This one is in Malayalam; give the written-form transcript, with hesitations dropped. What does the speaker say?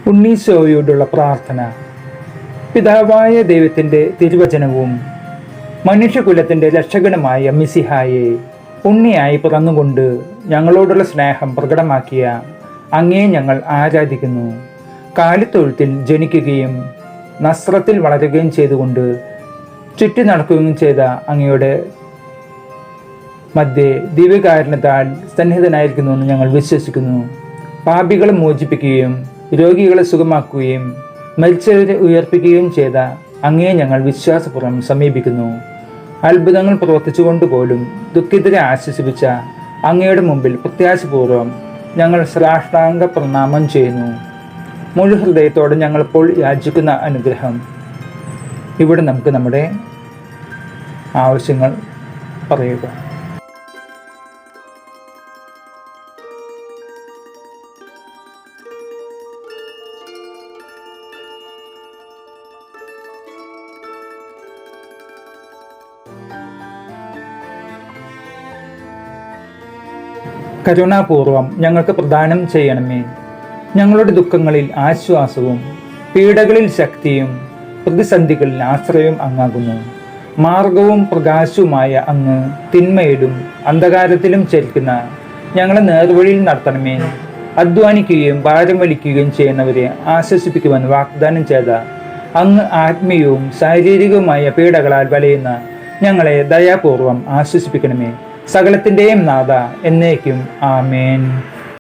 ഉണ്ണീശോയോടുള്ള പ്രാർത്ഥന. പിതാവായ ദൈവത്തിൻ്റെ തിരുവചനവും മനുഷ്യകുലത്തിൻ്റെ രക്ഷകനുമായ മിശിഹായെ ഉണ്ണിയായി പിറന്നുകൊണ്ട് ഞങ്ങളോടുള്ള സ്നേഹം പ്രകടമാക്കിയ അങ്ങയെ ഞങ്ങൾ ആരാധിക്കുന്നു. കാലിത്തൊഴുത്തിൽ ജനിക്കുകയും നസ്രത്തിൽ വളരുകയും ചെയ്തുകൊണ്ട് ചുറ്റി നടക്കുകയും ചെയ്ത അങ്ങയുടെ മധ്യേ ദിവ്യകാരുണ്യത്താൽ സന്നിഹിതനായിരിക്കുന്നുവെന്ന് ഞങ്ങൾ വിശ്വസിക്കുന്നു. പാപികളെ മോചിപ്പിക്കുകയും രോഗികളെ സുഖമാക്കുകയും മരിച്ചവരെ ഉയർപ്പിക്കുകയും ചെയ്ത അങ്ങയെ ഞങ്ങൾ വിശ്വാസപൂർവ്വം സമീപിക്കുന്നു. അത്ഭുതങ്ങൾ പ്രവർത്തിച്ചുകൊണ്ട് പോലും ദുഃഖിതരെ ആശ്വസിപ്പിച്ച അങ്ങയുടെ മുമ്പിൽ പ്രത്യാശപൂർവ്വം ഞങ്ങൾ സാഷ്ടാംഗ പ്രണാമം ചെയ്യുന്നു. മുഴു ഹൃദയത്തോടെ ഞങ്ങളിപ്പോൾ യാചിക്കുന്ന അനുഗ്രഹം. ഇവിടെ നമുക്ക് നമ്മുടെ ആവശ്യങ്ങൾ പറയുക. കരുണാപൂർവം ഞങ്ങൾക്ക് പ്രദാനം ചെയ്യണമേ. ഞങ്ങളുടെ ദുഃഖങ്ങളിൽ ആശ്വാസവും പീഡകളിൽ ശക്തിയും പ്രതിസന്ധികളിൽ ആശ്രയവും അങ്ങാകുന്നു. മാർഗവും പ്രകാശവുമായ അങ്ങ് തിന്മയിലും അന്ധകാരത്തിലും ചരിക്കുന്ന ഞങ്ങളെ നേർവഴിയിൽ നടത്തണമേ. അധ്വാനിക്കുകയും ഭാരം വലിക്കുകയും ചെയ്യുന്നവരെ ആശ്വസിപ്പിക്കുവാൻ വാഗ്ദാനം ചെയ്ത അങ്ങ് ആത്മീയവും ശാരീരികവുമായ പീഡകളാൽ വലയുന്ന ഞങ്ങളെ ദയാപൂർവം ആശ്വസിപ്പിക്കണമേ. സകലത്തിൻ്റെയും നാഥ എന്നേക്കും ആമേൻ.